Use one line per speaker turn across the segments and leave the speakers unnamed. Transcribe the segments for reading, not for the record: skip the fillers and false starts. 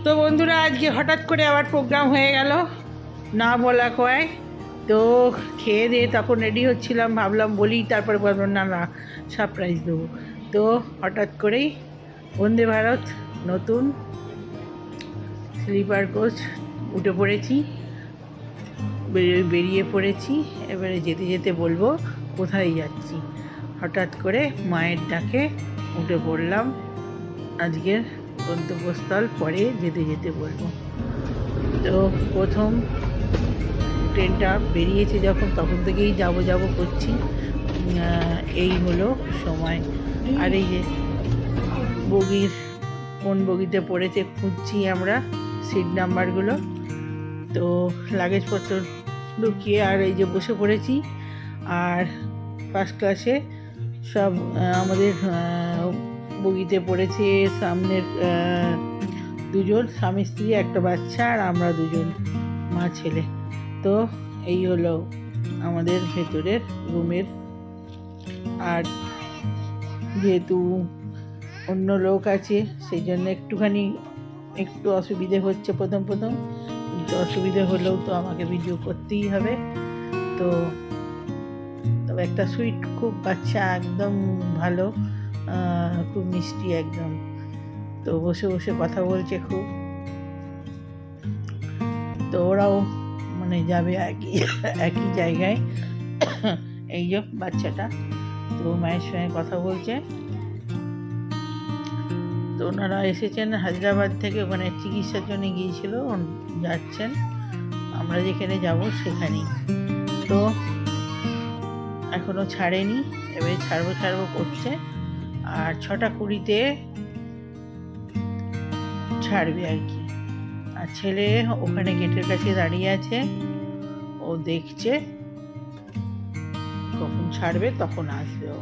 তো বন্ধুরা, আজকে হঠাৎ করে আবার প্রোগ্রাম হয়ে গেল না বলা কয়। তো খেয়ে দিয়ে তখন রেডি হচ্ছিলাম, ভাবলাম বলি, তারপরে বললাম না না সারপ্রাইজ দেবো। তো হঠাৎ করেই বন্দে ভারত নতুন স্লিপার কোচ উঠে পড়েছি, বেরিয়ে পড়েছি। এবারে যেতে যেতে বলবো কোথায় যাচ্ছি। হঠাৎ করে মায়ের ডাকে উঠে পড়লাম। আজকের গন্তব্যস্থল পরে যেতে যেতে বলবো। তো প্রথম ট্রেনটা বেরিয়েছে যখন, তখন থেকেই যাব যাব করছি। এই হলো সময়। আর এই যে বগির কোন বগিতে পড়েছে খুঁজছি আমরা সিট নাম্বারগুলো। তো লাগেজপত্র ঢুকিয়ে আর এই যে বসে পড়েছি। আর ফার্স্ট ক্লাসে সব আমাদের বগিতে পড়েছে সামনের দুজন স্বামী স্ত্রী, একটা বাচ্চা, আর আমরা দুজন মা ছেলে। তো এই হলো আমাদের ভেতরের রুমের। আর যেহেতু অন্য লোক আছে সেই জন্য একটু অসুবিধে হচ্ছে প্রথম কিন্তু অসুবিধে হলেও তো আমাকে ভিডিও করতেই হবে। তো তবে একটা সুইট খুব বাচ্চা, একদম ভালো, খুব মিষ্টি একদম। তো বসে বসে কথা বলছে খুব। তো ওরাও মানে যাবে একই জায়গায়। এই যে বাচ্চাটা তো মায়ের সঙ্গে কথা বলছে। তো ওনারা এসেছেন হায়দ্রাবাদ থেকে, ওখানে চিকিৎসার জন্য গিয়েছিল, যাচ্ছেন আমরা যেখানে যাব সেখানেই। তো এখনও ছাড়েনি, এবারে ছাড়বো করছে। আর 6:20-তে ছাড়বে আর কি। আর ছেলে ওখানে গেটের কাছে দাঁড়িয়ে আছে, ও দেখছে কখন ছাড়বে তখন আসবে। ও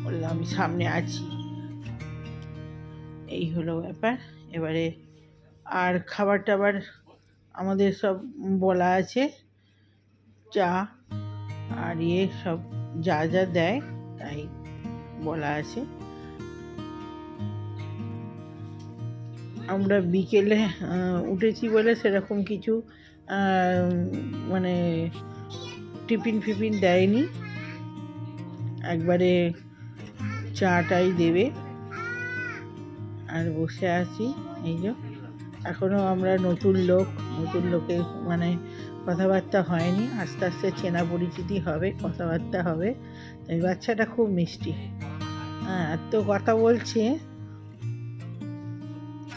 বললাম আমি সামনে আছি। এই হলো ব্যাপার। এবারে আর খাবার টাবার আমাদের সব বলা আছে, চা আর সব যা যা দেয় তাই বলা আছে। আমরা বিকেলে উঠেছি বলে সেরকম কিছু মানে টিফিন ফিফিন দেয়নি, একবারে চাটাই দেবে। আর বসে আছি এই যে। এখনও আমরা নতুন লোকে মানে কথাবার্তা হয়নি, আস্তে আস্তে চেনা পরিচিতি হবে, কথাবার্তা হবে। এই বাচ্চাটা খুব মিষ্টি, এত কথা বলছে,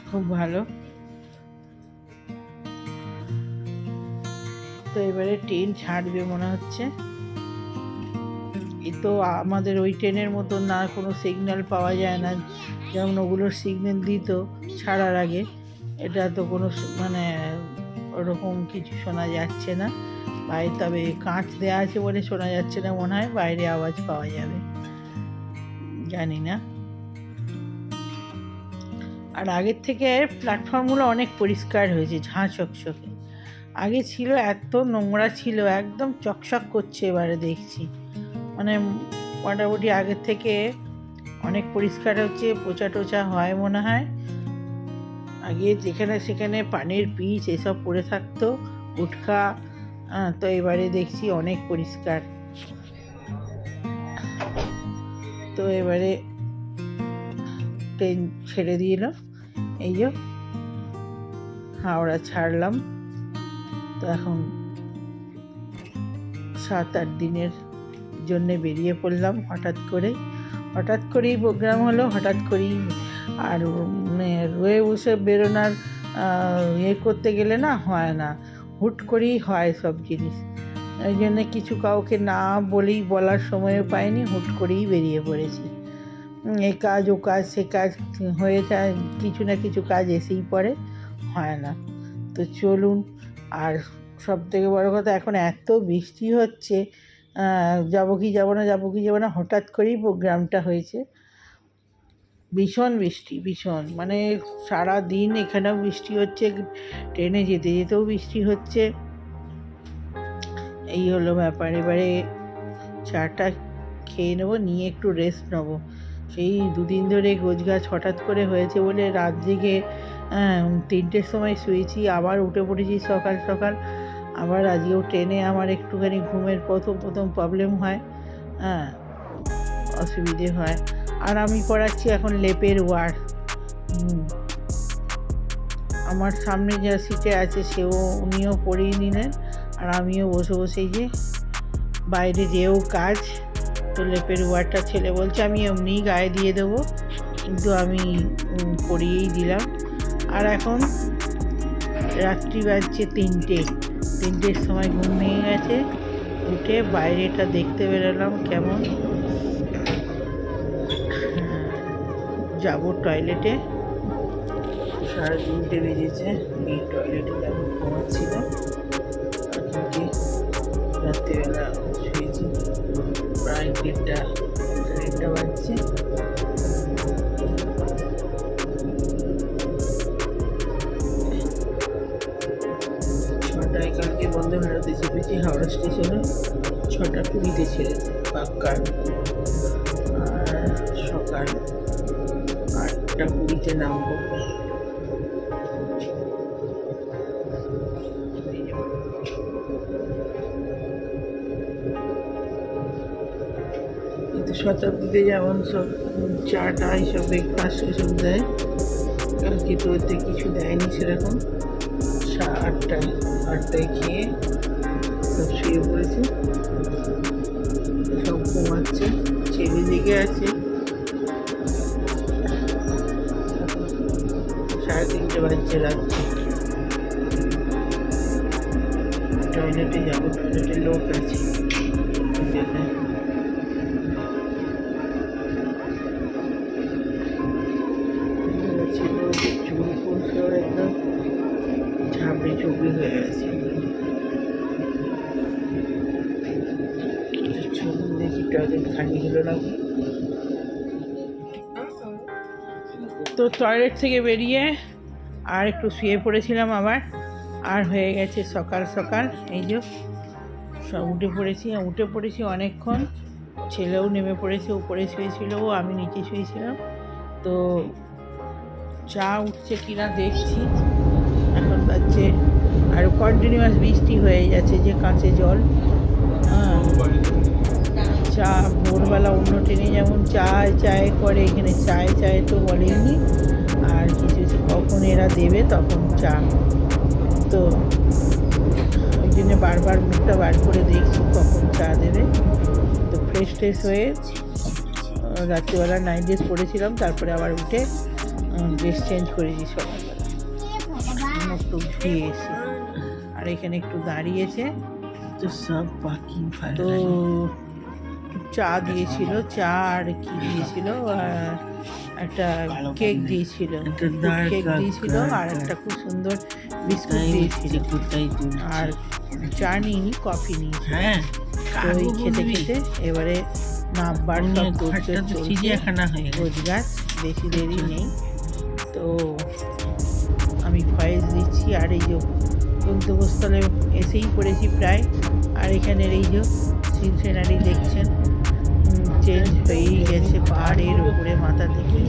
খুব ভালো। তো এবারে ট্রেন ছাড়বে মনে হচ্ছে। এ তো আমাদের ওই ট্রেনের মতো না, কোনো সিগন্যাল পাওয়া যায় না, যেমন ওগুলোর সিগন্যাল দিত ছাড়ার আগে। এটা তো কোনো মানে ওরকম কিছু শোনা যাচ্ছে না বাইরে। তবে কাঁচ দেওয়া আছে বলে শোনা যাচ্ছে না, মনে হয় বাইরে আওয়াজ পাওয়া যাবে, জানি না। আর আগের থেকে প্ল্যাটফর্মগুলো অনেক পরিষ্কার হয়েছে, ঝাঁ চকচকে। আগে ছিল এত নোংরা ছিল, একদম চকচক করছে এবারে দেখছি। মানে মোটামুটি আগের থেকে অনেক পরিষ্কার হচ্ছে, পোচা টোচা হয় মনে হয়। আগে যেখানে সেখানে পানির পিচ এসব পড়ে থাকতো, গুটখা। তো এবারে দেখছি অনেক পরিষ্কার। তো এবারে ট্রেন ছেড়ে দিল, এই যে হাওড়া ছাড়লাম। তো এখন 7-8 দিনের জন্যে বেরিয়ে পড়লাম হঠাৎ করেই প্রোগ্রাম হলো, হঠাৎ করেই। আর রয়ে বসে বেরোনার করতে গেলে না হয় না, হুট করেই হয় সব জিনিস। ওই জন্য কিছু কাউকে না বলেই, বলার সময়ও পাইনি, হুট করেই বেরিয়ে পড়েছি। এই কাজ ও কাজ সে কাজ হয়ে যায়, কিছু না কিছু কাজ এসেই পড়ে, হয় না। তো চলুন। আর সব থেকে বড়ো কথা, এখন এত বৃষ্টি হচ্ছে, যাবো কি যাবো না, হঠাৎ করেই প্রোগ্রামটা হয়েছে। ভীষণ বৃষ্টি, ভীষণ, মানে সারা দিন এখানেও বৃষ্টি হচ্ছে, ট্রেনে যেতে যেতেও বৃষ্টি হচ্ছে। এই হলো ব্যাপার। এবারে চাটা খেয়ে নেবো, নিয়ে একটু রেস্ট নেবো। সেই 2 দিন ধরে গোছগাছ হঠাৎ করে হয়েছে বলে রাত জেগে হ্যাঁ, 3টের সময় শুয়েছি, আবার উঠে পড়েছি সকাল সকাল। আবার আজকেও ট্রেনে আমার একটুখানি ঘুমের প্রথম প্রবলেম হয়, হ্যাঁ, অসুবিধে হয়। আর আমি করাচ্ছি এখন লেপের ওয়ার্ক। আমার সামনে যা সিটে আছে উনিও পড়িয়ে নিলেন, আর আমিও বসে বসেই যে বাইরে যেও কাজ, তো লেপের ওয়ার্কটা ছেলে বলছে আমি এমনিই গায়ে দিয়ে দেবো, কিন্তু আমি পরিয়েই দিলাম। আর এখন রাত্রি বাজছে 3টের সময় ঘুম ভেঙে গেছে, উঠে বাইরেটা দেখতে বেরোলাম কেমন। যাবো টয়লেটে, 3:30 বেজেছে, এই টয়লেটে যাবো, ঘুমাচ্ছিলাম। এখন কি রাত্রিবেলা শুয়েছি, প্রায় 1:30 বাজছে। কালকে বন্দে ভারতে চেপেছি হাওড়া স্টেশনে, 6:20 ছেড়েছে পাক্কার, আর সকাল 8:20 নামবো। কিন্তু শতাব্দীতে যেমন সব চাটা এইসব ব্রেকফাস্ট এসব দেয়, কালকে তো ওতে কিছু দেয়নি সেরকম। 8টায় খেয়ে সব শুয়ে পড়েছে, সব ঘুমাচ্ছে, ছেলে জেগে আছে। 3:30 বাজছে রাত্রে। টয়লেটে যাবো, টয়লেটে লোক আছে, চুল ফুল সব একদম ঝাপড়ি ঝুপড়ি হয়ে গেছে। চলুন দেখি টয়লেট খালি হলো না। তো টয়লেট থেকে বেরিয়ে আর একটু শুয়ে পড়েছিলাম আবার, আর হয়ে গেছে সকাল সকাল। এই যে সব উঠে পড়েছি অনেকক্ষণ। ছেলেও নেমে পড়েছে, উপরে শুয়েছিল, আমি নিচে শুয়েছিলাম। তো চা উঠছে কিনা দেখছি। এখন বাজছে, আর কন্টিনিউয়াস বৃষ্টি হয়ে যাচ্ছে, যে কাঁচে জল। হ্যাঁ, চা ভোরবেলা অন্য ট্রেনে যেমন চায় করে, এখানে চায় তো বলেনি। আর কিছু কখন এরা দেবে তখন চা, তো ওই জন্য বারবার মুখটা বার করে দেখছি কখন চা দেবে। তো ফ্রেশ হয়ে রাত্রিবেলা নাইট ড্রেস পরেছিলাম, তারপরে আবার উঠে ড্রেস চেঞ্জ করেছি সকালবেলা, একটু ধুয়ে এসে। আর এখানে একটু দাঁড়িয়েছে, তো সব পাখি তো চা দিয়েছিল, চা আর কি দিয়েছিল, একটা কেক দিয়েছিল, আর একটা খুব সুন্দর বিস্কুট দিয়েছিল, আর চা নিইনি, কফি নিয়েছি। হ্যাঁ, তো ওই খেতে এবারে নামবার সব চিড়িয়াখানা হয়ে রোজগার, বেশি দেরি নেই। তো আমি ভয়েস দিচ্ছি, আর এই যে গন্তব্যস্থলে এসেই পড়েছি প্রায়। আর এখানের এই যে সিনারি দেখছেন, চেঞ্জ হয়েই গেছে, পাহাড়ের উপরে মাথা থেকে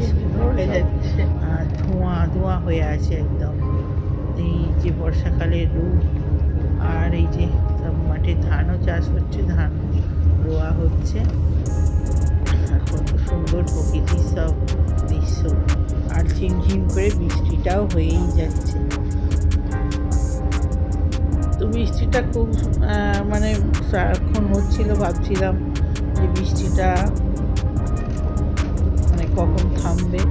ধোঁয়া হয়ে আছে একদম, এই যে বর্ষাকালের রূপ। আর এই যে সব মাঠে ধানও চাষ হচ্ছে, ধান রোয়া হচ্ছে, আর কত সুন্দর প্রকৃতির সব দৃশ্য। আর ঝিমঝিম করে বৃষ্টিটাও হয়েই যাচ্ছে। তো বৃষ্টিটা খুব মানে সারাক্ষণ হচ্ছিল, ভাবছিলাম যে বৃষ্টিটা মানে কখন থামবে,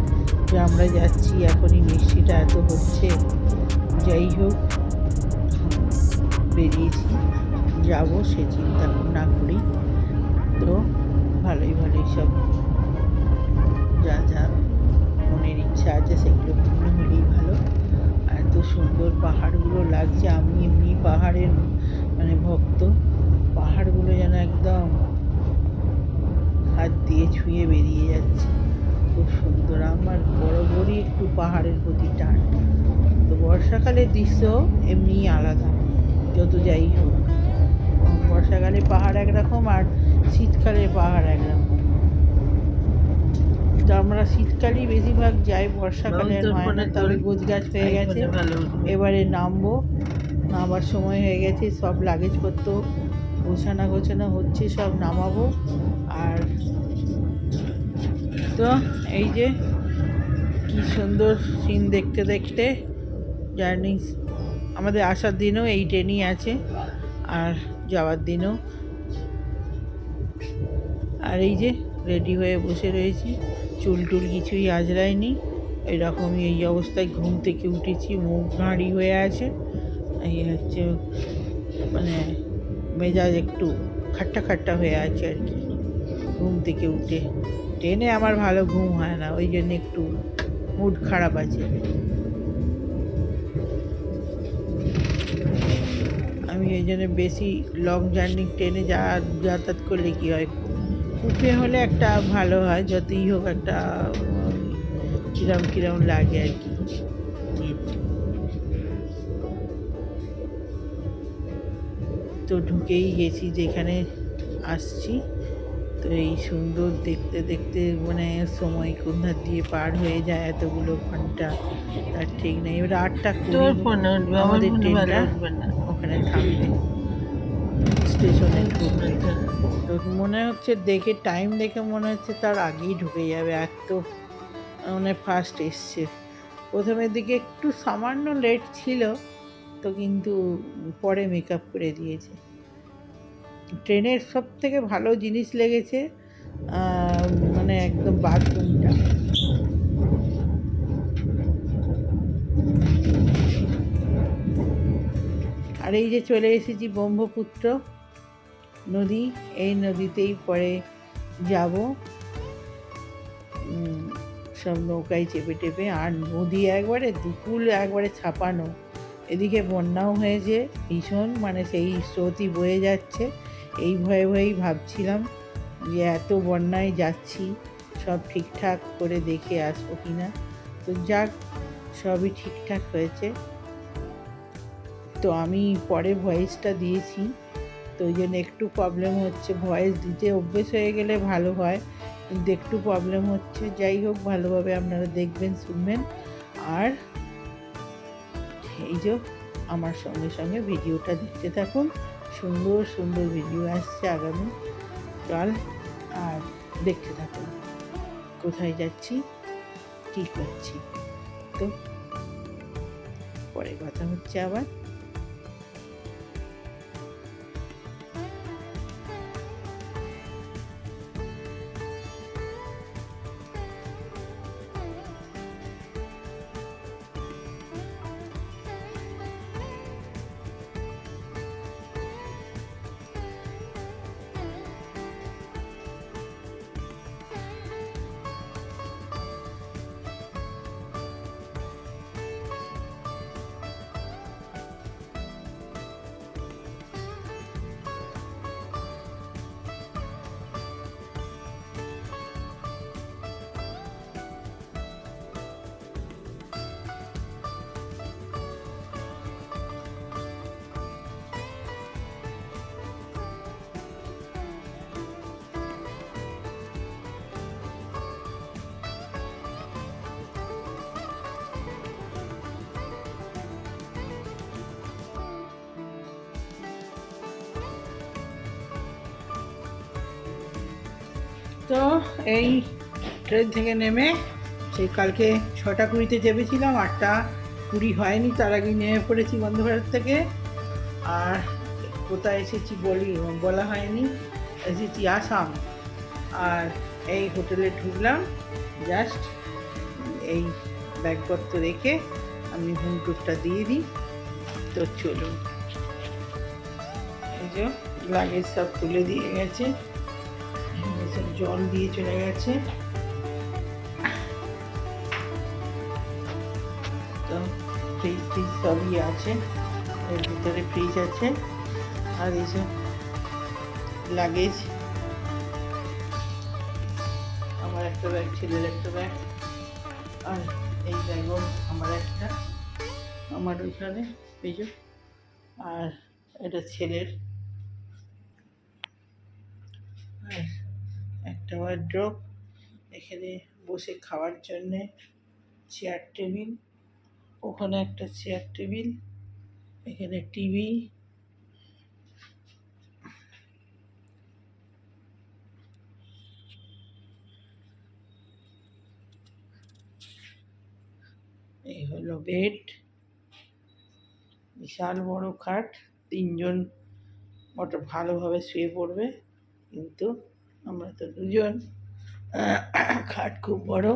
যে আমরা যাচ্ছি এখনই বৃষ্টিটা এত হচ্ছে। যাই হোক, বেরিয়েছি, যাবো, সে চিন্তা না করি। তো ভালোই সব যা মনের ইচ্ছা আছে সেগুলো পূর্ণ হলেই ভালো। এত সুন্দর পাহাড়গুলো লাগছে, আমি এমনি পাহাড়ের মানে ভক্ত, পাহাড়গুলো যেন একদম হাত দিয়ে ছুঁয়ে বেরিয়ে যাচ্ছে, খুব সুন্দর। আমার বরাবরই একটু পাহাড়ের প্রতি টান। তো বর্ষাকালের দৃশ্য এমনিই আলাদা, যত যাই হোক। বর্ষাকালে পাহাড় একরকম, আর শীতকালে পাহাড় একরকম। তো আমরা শীতকালই বেশিরভাগ যাই, বর্ষাকালে আর হয় না। তবে গোছগাছ হয়ে গেছে, এবারে নামবো। নামার সময় হয়ে গেছে, সব লাগেজপত্র গোছানো হচ্ছে, সব নামাবো। আর তো এই যে কি সুন্দর সিন দেখতে দেখতে জার্নি। আমাদের আসার দিনও এই ট্রেনই আছে, আর যাওয়ার দিনও। আর এই যে রেডি হয়ে বসে রয়েছি, চুল টুল কিছুই আজরায়নি, এরকমই এই অবস্থায় ঘুম থেকে উঠেছি, মুখ ভারী হয়ে আছে। এই হচ্ছে মানে মেজাজ একটু খাট্টা খাট্টা হয়ে আছে আর কি। ঘুম থেকে উঠে ট্রেনে আমার ভালো ঘুম হয় না, ওই জন্য একটু মুড খারাপ আছে। আমি এই জন্য বেশি লং জার্নি ট্রেনে যাতায়াত করলে কী হয়, কুপে হলে একটা ভালো হয়, যতই হোক একটা কিরম লাগে আর কি। তো ঢুকেই গেছি যেখানে আসছি। তো এই সুন্দর দেখতে দেখতে মানে সময় কোথা দিয়ে পার হয়ে যায়, এতগুলো ঘন্টা তার ঠিক নেই। এবার 8:20 আমাদের ট্রেনটা ওখানে থামবে, স্টেশনে ঢুকবে। তো মনে হচ্ছে দেখে, টাইম দেখে মনে হচ্ছে তার আগেই ঢুকে যাবে, এত মানে ফার্স্ট এসছে। প্রথমের দিকে একটু সামান্য লেট ছিল, তো কিন্তু পরে মেকআপ করে দিয়েছে। ট্রেনের সব থেকে ভালো জিনিস লেগেছে মানে একদম বাথরুমটা। আর এই যে চলে এসেছি ব্রহ্মপুত্র নদী, এই নদীতেই পরে যাব সব নৌকায় চেপে টেপে। আর নদী একবারে দুকুল একবারে ছাপানো, এদিকে বন্যাও হয়েছে ভীষণ, মানে সেই স্রোতই বয়ে যাচ্ছে। এই ভয়ে ভয়েই ভাবছিলাম যে এত বন্যায় যাচ্ছি, সব ঠিকঠাক করে দেখে আসবো কি না। তো যাক, সবই ঠিকঠাক হয়েছে। তো আমি পরে ভয়েসটা দিয়েছি, তো ওই জন্য একটু প্রবলেম হচ্ছে। ভয়েস দিতে অভ্যেস হয়ে গেলে ভালো হয়, কিন্তু একটু প্রবলেম হচ্ছে। যাই হোক, ভালোভাবে আপনারা দেখবেন, শুনবেন। আর এই যে আমার সঙ্গে সঙ্গে ভিডিওটা দেখতে থাকুন, সুন্দর সুন্দর ভিডিও আসছে আগামী কাল। আর দেখতে থাকুন কোথায় যাচ্ছি, কী করছি। তো পরে কথা হচ্ছে আবার। তো এই ট্রেন থেকে নেমে সেই কালকে 6:20 চেপেছিলাম, 8:20 হয়নি, তার আগে নেমে পড়েছি বন্দে ভারত থেকে। আর কোথায় এসেছি বলা হয়নি, এসেছি আসাম। আর এই হোটেলে ঢুকলাম জাস্ট, এই ব্যাগপত্র রেখে আমি হোম টুরটা দিয়ে দিই। তো চলুন, এই যে লাগেজ সব তুলে দিয়ে গেছে, সব জল দিয়ে চলে গেছে। তো ফ্রিজ সবই আছে, এর ভিতরে ফ্রিজ আছে। আর এই যে লাগেজ, আমার একটা ব্যাগ, ছেলের একটা ব্যাগ, আর এই ব্যাগও আমার একটা, আমার ওইখানে এই যে, আর এটা ছেলের। আর একটা ওয়ার্ড্রপ, এখানে বসে খাওয়ার জন্যে চেয়ার টেবিল, ওখানে একটা চেয়ার টেবিল, এখানে টিভি, এই হলো বেড, বিশাল বড় খাট, 3জন ওটা ভালোভাবে শুয়ে পড়বে, কিন্তু আমরা তো 2জন। খাট খুব বড়।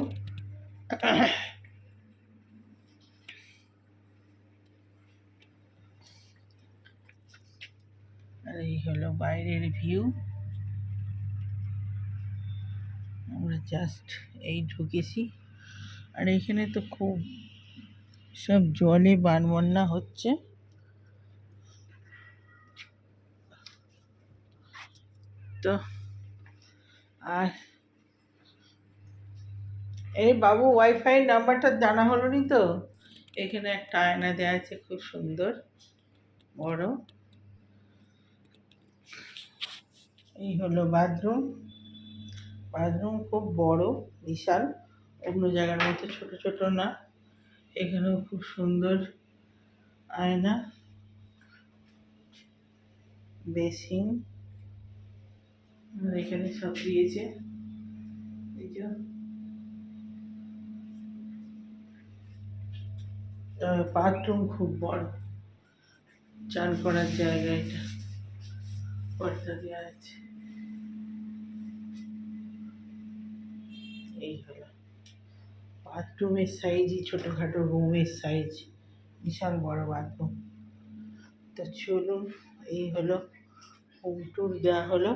আর এই হলো বাইরের ভিউ। আমরা জাস্ট এই ঢুকেছি, আর এখানে তো খুব সব জলে বানবন্যা হচ্ছে। তো আর এই বাবু ওয়াইফাই নাম্বারটা জানা হলো নি তো। এখানে একটা আয়না দেওয়া আছে খুব সুন্দর বড়। এই হলো বাথরুম। বাথরুম খুব বড়, বিশাল, অন্য জায়গার মতো ছোট ছোট না। এখানেও খুব সুন্দর আয়না, বেসিন, আর এখানে সব দিয়েছে। এই যে বাথরুম খুব বড়, চান করার জায়গা, এটা পর্দা দেওয়া আছে। এই হলো বাথরুমের সাইজই ছোটোখাটো রুমের সাইজ, বিশাল বড় বাথরুম। তো চলুন, এই হলো হোম ট্যুর দেওয়া হলো।